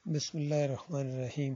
بسم اللہ الرحمن الرحیم۔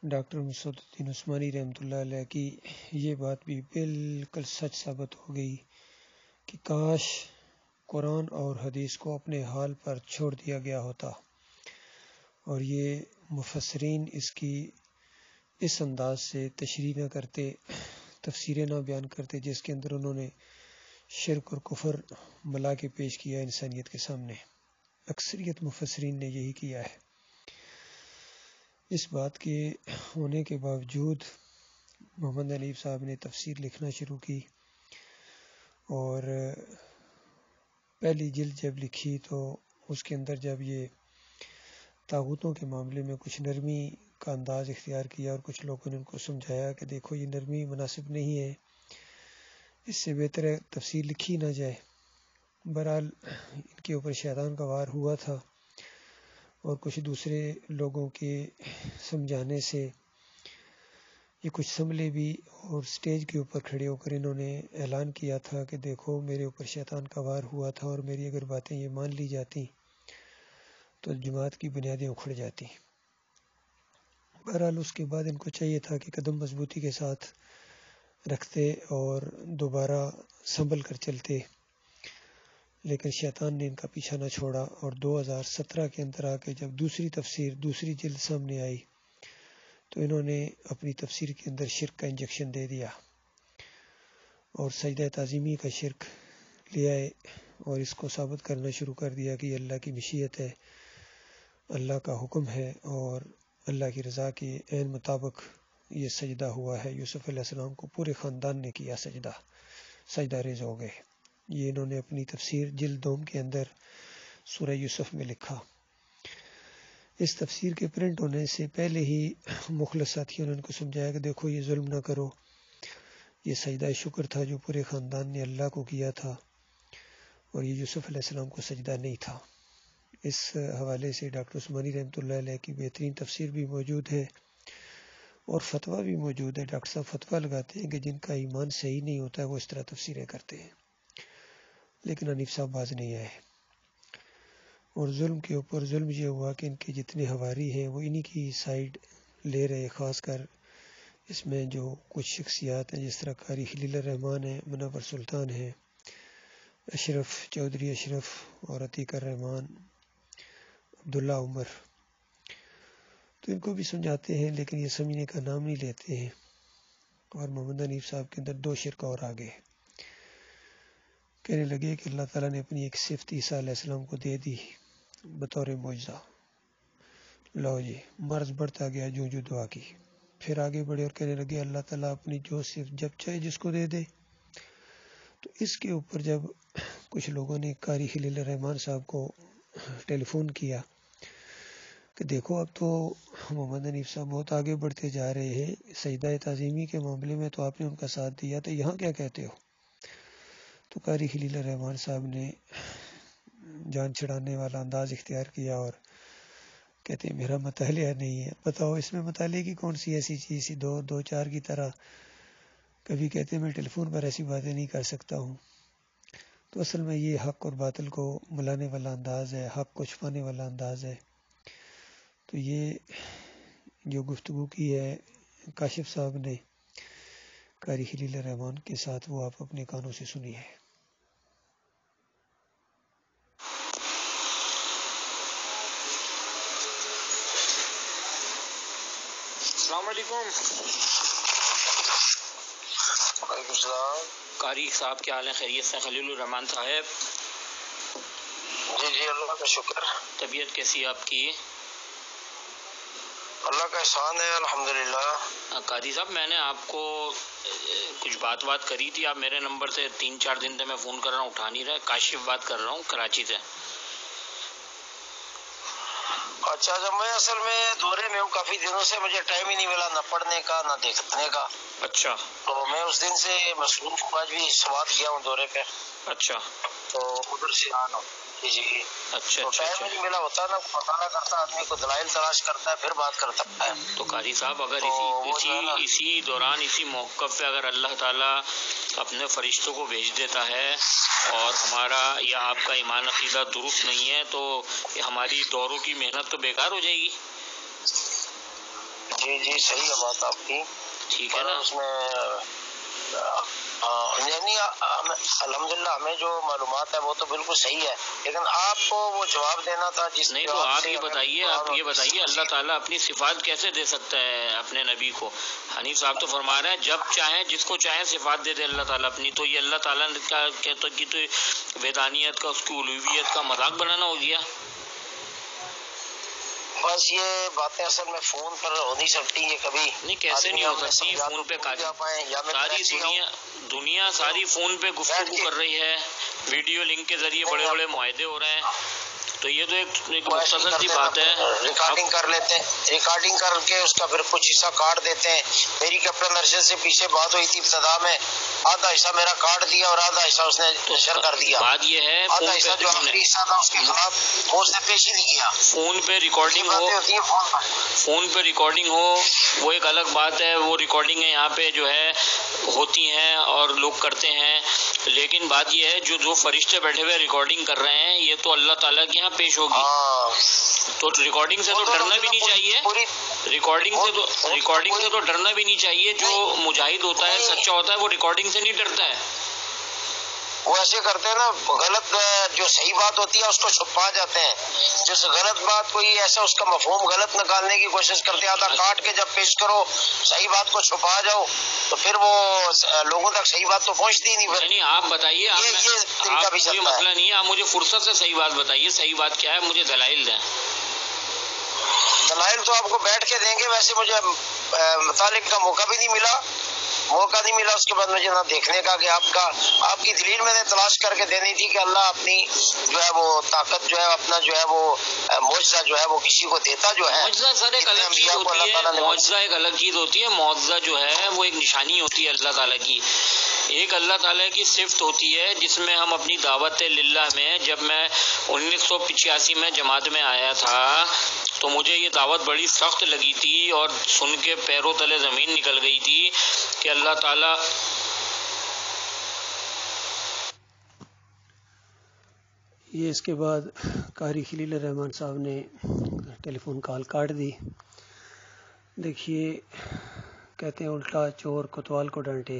ڈاکٹر مسعود الدین عثمانی رحمۃ اللہ علیہ کی یہ بات بھی بالکل سچ ثابت ہو گئی کہ کاش قرآن اور حدیث کو اپنے حال پر چھوڑ دیا گیا ہوتا اور یہ مفسرین اس کی اس انداز سے تشریح نہ کرتے، تفسیریں نہ بیان کرتے جس کے اندر انہوں نے شرک اور کفر ملا کے پیش کیا انسانیت کے سامنے۔ اکثریت مفسرین نے یہی کیا ہے۔ اس بات کے ہونے کے باوجود محمد حنیف صاحب نے تفسیر لکھنا شروع کی اور پہلی جلد جب لکھی تو اس کے اندر جب یہ طاغوتوں کے معاملے میں کچھ نرمی کا انداز اختیار کیا اور کچھ لوگوں نے ان کو سمجھایا کہ دیکھو یہ نرمی مناسب نہیں ہے، اس سے بہتر ہے تفسیر لکھی نہ جائے۔ بہرحال ان کے اوپر شیطان کا وار ہوا تھا اور کچھ دوسرے لوگوں کے سمجھانے سے یہ کچھ سنبھلے بھی اور سٹیج کے اوپر کھڑے ہو کر انہوں نے اعلان کیا تھا کہ دیکھو میرے اوپر شیطان کا وار ہوا تھا اور میری اگر باتیں یہ مان لی جاتی تو جماعت کی بنیادیں اکھڑ جاتی۔ بہرحال اس کے بعد ان کو چاہیے تھا کہ قدم مضبوطی کے ساتھ رکھتے اور دوبارہ سنبھل کر چلتے، لیکن شیطان نے ان کا پیچھا نہ چھوڑا اور 2017 کے اندر آ کے جب دوسری جلد سامنے آئی تو انہوں نے اپنی تفسیر کے اندر شرک کا انجیکشن دے دیا اور سجدہ تعظیمی کا شرک لے آئے اور اس کو ثابت کرنا شروع کر دیا کہ یہ اللہ کی مشیت ہے، اللہ کا حکم ہے اور اللہ کی رضا کے عین مطابق یہ سجدہ ہوا ہے۔ یوسف علیہ السلام کو پورے خاندان نے کیا سجدہ ریز ہو گئے۔ یہ انہوں نے اپنی تفسیر جلد دوم کے اندر سورہ یوسف میں لکھا۔ اس تفسیر کے پرنٹ ہونے سے پہلے ہی مخلص ساتھیوں نے ان کو سمجھایا کہ دیکھو یہ ظلم نہ کرو، یہ سجدہ شکر تھا جو پورے خاندان نے اللہ کو کیا تھا اور یہ یوسف علیہ السلام کو سجدہ نہیں تھا۔ اس حوالے سے ڈاکٹر عثمانی رحمۃ اللہ علیہ کی بہترین تفسیر بھی موجود ہے اور فتویٰ بھی موجود ہے۔ ڈاکٹر صاحب فتویٰ لگاتے ہیں کہ جن کا ایمان صحیح نہیں ہوتا ہے وہ اس طرح تفسیریں کرتے ہیں، لیکن حنیف صاحب باز نہیں آئے اور ظلم کے اوپر ظلم یہ ہوا کہ ان کے جتنے حواری ہیں وہ انہی کی سائیڈ لے رہے، خاص کر اس میں جو کچھ شخصیات ہیں جس طرح قاری خلیل الرحمن ہیں، منور سلطان ہیں، چودھری اشرف اور عتیق الرحمن، عبداللہ عمر، تو ان کو بھی سمجھاتے ہیں لیکن یہ سمجھنے کا نام نہیں لیتے ہیں۔ اور محمد حنیف صاحب کے اندر 2 شرک اور آگے کہنے لگے کہ اللہ تعالیٰ نے اپنی ایک صفت عیسیٰ علیہ السلام کو دے دی بطور معجزہ، لو جی مرض بڑھتا گیا جو دعا کی، پھر آگے بڑھے اور کہنے لگے اللہ تعالیٰ اپنی جو صفت جب چاہے جس کو دے دے۔ تو اس کے اوپر جب کچھ لوگوں نے قاری خلیل الرحمن صاحب کو ٹیلی فون کیا کہ دیکھو اب تو محمد حنیف صاحب بہت آگے بڑھتے جا رہے ہیں، سجدہ تعظیمی کے معاملے میں تو آپ نے ان کا ساتھ دیا، تو یہاں کیا کہتے ہو؟ تو قاری خلیل الرحمن صاحب نے جان چھڑانے والا انداز اختیار کیا اور کہتے ہیں میرا مطالعہ نہیں ہے۔ بتاؤ اس میں مطالعے کی کون سی ایسی چیز تھی؟ دو چار کی طرح کبھی کہتے ہیں میں ٹیلی فون پر ایسی باتیں نہیں کر سکتا ہوں۔ تو اصل میں یہ حق اور باطل کو ملانے والا انداز ہے، حق کو چھپانے والا انداز ہے۔ تو یہ جو گفتگو کی ہے کاشف صاحب نے قاری خلیل الرحمن کے ساتھ وہ آپ اپنے کانوں سے سنی ہے۔ السلام علیکم۔ وعلیکم السلام۔ قاری صاحب کیا حال ہے؟ خیریت سے؟ خلیل الرحمان صاحب؟ جی اللہ کا شکر۔ طبیعت کیسی ہے آپ کی؟ اللہ کا احسان ہے الحمدللہ۔ قاری صاحب میں نے آپ کو کچھ بات کری تھی، آپ میرے نمبر سے 3-4 دن سے میں فون کر رہا ہوں اٹھا نہیں رہے۔ کاشف بات کر رہا ہوں کراچی سے۔ اچھا میں اصل میں دورے میں ہوں، کافی دنوں سے مجھے ٹائم ہی نہیں ملا نہ پڑھنے کا نہ دیکھنے کا۔ اچھا۔ تو میں اس دن سے مصروف ہوں، آج بھی سوات گیا ہوں دورے پہ۔ اچھا۔ تو ادھر سے آنا ہوں۔ جی اچھا تو اچھا ٹائم اچھا نہیں ملا ہوتا نا، مطالعہ کرتا آدمی کو دلائل تلاش کرتا ہے پھر بات کرتا ہے. تو قاری صاحب اگر تو وہ جو ہے نا اسی دوران اسی موقف پہ اگر اللہ تعالیٰ اپنے فرشتوں کو بھیج دیتا ہے اور ہمارا یا آپ کا ایمان عقیدہ درست نہیں ہے تو ہماری دوروں کی محنت تو بیکار ہو جائے گی. جی صحیح ہے بات آپ کی. ٹھیک ہے نا. اس میں یعنی الحمدللہ ہمیں جو معلومات ہے وہ تو بالکل صحیح ہے، لیکن آپ کو وہ جواب دینا تھا جس نہیں. تو آپ یہ بتائیے اللہ تعالیٰ اپنی صفات کیسے دے سکتا ہے اپنے نبی کو؟ حنیف صاحب تو فرما رہے ہیں جب چاہیں جس کو چاہیں صفات دے دے اللہ تعالیٰ اپنی. تو یہ اللہ تعالیٰ کی تو ویدانیت کا، اس کی الوہیت کا مذاق بنانا ہو گیا. بس یہ باتیں اصل میں فون پر ہو نہیں سکتی، یہ کبھی نہیں کیسے نہیں ہو سکتی فون پہ. ساری دنیا ساری فون پہ گفتگو کر رہی ہے، ویڈیو لنک کے ذریعے بڑے بڑے معاہدے ہو رہے ہیں. تو یہ تو ایک مختصر سی بات ہے. ریکارڈنگ کر لیتے ہیں، ریکارڈنگ کر کے اس کا پھر کچھ حصہ کاٹ دیتے ہیں. میری کیپٹن ارشد سے پیچھے بات ہوئی تھی ابتدا میں، آدھا حصہ میرا کاٹ دیا اور آدھا حصہ اس نے نشر کر دیا. بات یہ ہے آدھا حصہ جو آخری حصہ تھا اس کے خلاف وہ اس نے پیش ہی نہیں کیا. فون پہ ریکارڈنگ ہو وہ ایک الگ بات ہے، وہ ریکارڈنگیں یہاں پہ جو ہے ہوتی ہیں اور لوگ کرتے ہیں. لیکن بات یہ ہے جو فرشتے بیٹھے ہوئے ریکارڈنگ کر رہے ہیں یہ تو اللہ تعالیٰ کے یہاں پیش ہوگی. تو ریکارڈنگ سے تو ڈرنا بھی نہیں چاہیے. ریکارڈنگ سے تو ڈرنا بھی نہیں چاہیے. جو مجاہد ہوتا ہے، سچا ہوتا ہے، وہ ریکارڈنگ سے نہیں ڈرتا ہے. وہ ایسے کرتے ہیں نا، غلط جو صحیح بات ہوتی ہے اس کو چھپا جاتے ہیں. جس غلط بات کوئی ایسا اس کا مفہوم غلط نکالنے کی کوشش کرتے ہیں، آدھا کاٹ کے جب پیش کرو صحیح بات کو چھپا جاؤ تو پھر وہ لوگوں تک صحیح بات تو پہنچتی ہی نہیں. نہیں آپ بتائیے، کوئی مسئلہ نہیں ہے، آپ مجھے فرصت سے صحیح بات بتائیے. صحیح بات کیا ہے مجھے دلائل دیں. دلائل تو آپ کو بیٹھ کے دیں گے، ویسے مجھے مطالعے کا موقع بھی نہیں ملا. اس کے بعد مجھے نہ دیکھنے کا کہ آپ کی دلیل میں نے تلاش کر کے دینی تھی کہ اللہ اپنی جو ہے وہ طاقت جو ہے اپنا جو ہے وہ معجزہ جو ہے وہ کسی کو دیتا جو ہے. معجزہ سر ایک الگ چیز ہوتی ہے، معجزہ ایک الگ چیز ہوتی ہے. معجزہ جو ہے وہ ایک نشانی ہوتی ہے اللہ تعالیٰ کی. ایک اللہ تعالیٰ کی صفت ہوتی ہے جس میں ہم اپنی دعوت للہ میں، جب میں 1985 میں جماعت میں آیا تھا تو مجھے یہ دعوت بڑی سخت لگی تھی اور سن کے پیروں تلے زمین نکل گئی تھی کہ اللہ تعالیٰ. یہ اس کے بعد قاری خلیل الرحمان صاحب نے ٹیلی فون کال کاٹ دی. دیکھیے کہتے ہیں الٹا چور کوتوال کو ڈانٹے.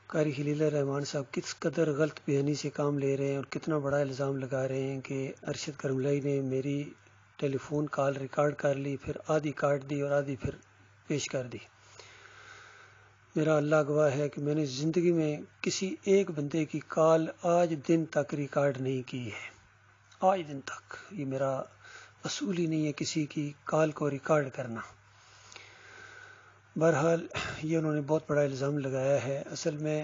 قاری خلیل الرحمان صاحب کس قدر غلط بیانی سے کام لے رہے ہیں اور کتنا بڑا الزام لگا رہے ہیں کہ ارشد کرملائی نے میری ٹیلی فون کال ریکارڈ کر لی، پھر آدھی کاٹ دی اور آدھی پھر پیش کر دی. میرا اللہ گواہ ہے کہ میں نے زندگی میں کسی ایک بندے کی کال آج دن تک ریکارڈ نہیں کی ہے. آج دن تک یہ میرا اصول ہی نہیں ہے کسی کی کال کو ریکارڈ کرنا. بہرحال یہ انہوں نے بہت بڑا الزام لگایا ہے. اصل میں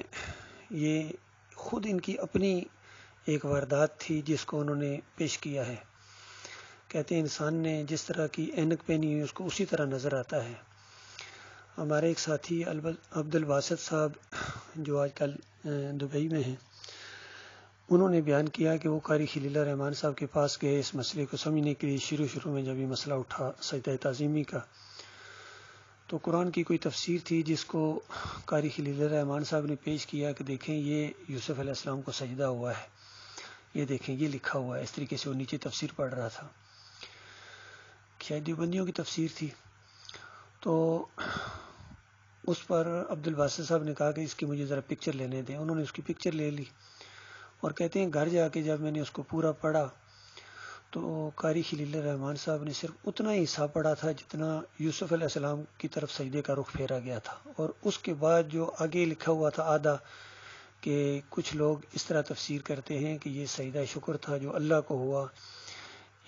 یہ خود ان کی اپنی ایک واردات تھی جس کو انہوں نے پیش کیا ہے. کہتے ہیں انسان نے جس طرح کی اینک پہنی ہوئی اس کو اسی طرح نظر آتا ہے. ہمارے ایک ساتھی عبد الباسط صاحب جو آج کل دبئی میں ہیں، انہوں نے بیان کیا کہ وہ قاری خلیل الرحمان صاحب کے پاس گئے اس مسئلے کو سمجھنے کے لیے. شروع میں جب یہ مسئلہ اٹھا سجدہ تعظیمی کا، تو قرآن کی کوئی تفسیر تھی جس کو قاری خلیل الرحمان صاحب نے پیش کیا کہ دیکھیں یہ یوسف علیہ السلام کو سجدہ ہوا ہے، یہ دیکھیں یہ لکھا ہوا ہے. اس طریقے سے وہ نیچے تفسیر پڑھ رہا تھا، شاید دیوبندیوں کی تفسیر تھی. تو اس پر عبد الباسط صاحب نے کہا کہ اس کی مجھے ذرا پکچر لینے دیں. انہوں نے اس کی پکچر لے لی اور کہتے ہیں گھر جا کے جب میں نے اس کو پورا پڑھا تو قاری خلیل الرحمان صاحب نے صرف اتنا ہی حصہ پڑھا تھا جتنا یوسف علیہ السلام کی طرف سجدے کا رخ پھیرا گیا تھا. اور اس کے بعد جو آگے لکھا ہوا تھا آدھا، کہ کچھ لوگ اس طرح تفسیر کرتے ہیں کہ یہ سجدہ شکر تھا جو اللہ کو ہوا.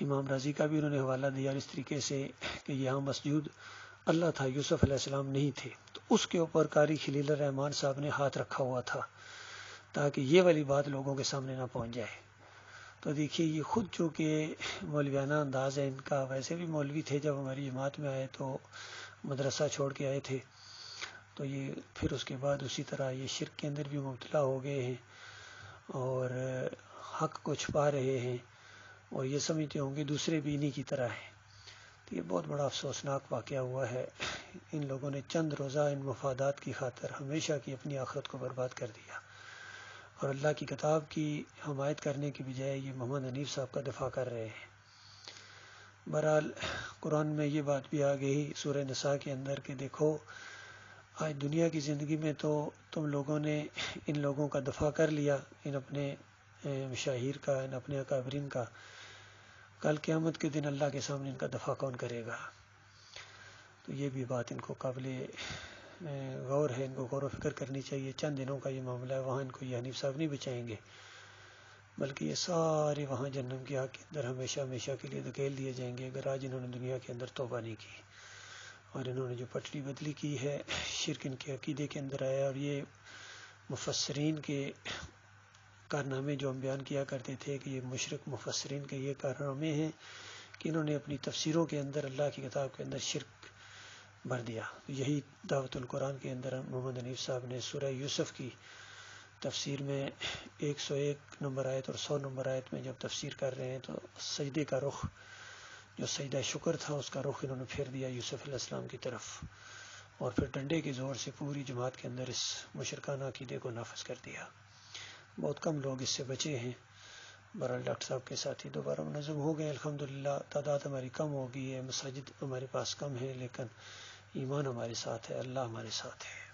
امام رازی کا بھی انہوں نے حوالہ دیا اس طریقے سے کہ یہاں مسجود اللہ تھا، یوسف علیہ السلام نہیں تھے. تو اس کے اوپر قاری خلیل الرحمان صاحب نے ہاتھ رکھا ہوا تھا تاکہ یہ والی بات لوگوں کے سامنے نہ پہنچ جائے. تو دیکھیے یہ خود جو کہ مولویانہ انداز ہے ان کا. ویسے بھی مولوی تھے جب ہماری جماعت میں آئے تو مدرسہ چھوڑ کے آئے تھے، تو یہ پھر اس کے بعد اسی طرح یہ شرک کے اندر بھی مبتلا ہو گئے ہیں اور حق کو چھپا رہے ہیں اور یہ سمجھتے ہوں گے دوسرے بھی انہی کی طرح ہیں. تو یہ بہت بڑا افسوسناک واقعہ ہوا ہے. ان لوگوں نے چند روزہ ان مفادات کی خاطر ہمیشہ کی اپنی آخرت کو برباد کر دیا اور اللہ کی کتاب کی حمایت کرنے کی بجائے یہ محمد حنیف صاحب کا دفاع کر رہے ہیں. بہرحال قرآن میں یہ بات بھی آ گئی سورہ نساء کے اندر کہ دیکھو آج دنیا کی زندگی میں تو تم لوگوں نے ان لوگوں کا دفاع کر لیا، ان اپنے مشاہیر کا، ان اپنے اکابرین کا. کل قیامت کے دن اللہ کے سامنے ان کا دفاع کون کرے گا؟ تو یہ بھی بات ان کو قابل غور ہے، ان کو غور و فکر کرنی چاہیے. چند دنوں کا یہ معاملہ ہے، وہاں ان کو یہ حنیف صاحب نہیں بچائیں گے، بلکہ یہ سارے وہاں جہنم کی آگ کے اندر ہمیشہ ہمیشہ کے لیے دھکیل دیے جائیں گے اگر آج انہوں نے دنیا کے اندر توبہ نہیں کی اور انہوں نے جو پٹڑی بدلی کی ہے، شرک ان کے عقیدے کے اندر آیا. اور یہ مفسرین کے کارنامے جو ہم بیان کیا کرتے تھے کہ یہ مشرک مفسرین کے یہ کارنامے ہیں کہ انہوں نے اپنی تفسیروں کے اندر اللہ کی کتاب کے اندر شرک بھر دیا. یہی دعوت القرآن کے اندر محمد حنیف صاحب نے سورہ یوسف کی تفسیر میں 101 نمبر آیت اور 100 نمبر آیت میں جب تفسیر کر رہے ہیں تو سجدے کا رخ جو سجدہ شکر تھا اس کا رخ انہوں نے پھیر دیا یوسف علیہ السلام کی طرف اور پھر ڈنڈے کے زور سے پوری جماعت کے اندر اس مشرکانہ عقیدے کو نافذ کر دیا. بہت کم لوگ اس سے بچے ہیں. بہرحال ڈاکٹر صاحب کے ساتھ ہی دوبارہ منظم ہو گئے الحمدللہ. تعداد ہماری کم ہو گئی ہے، مساجد ہمارے پاس کم ہے، لیکن ایمان ہمارے ساتھ ہے، اللہ ہمارے ساتھ ہے.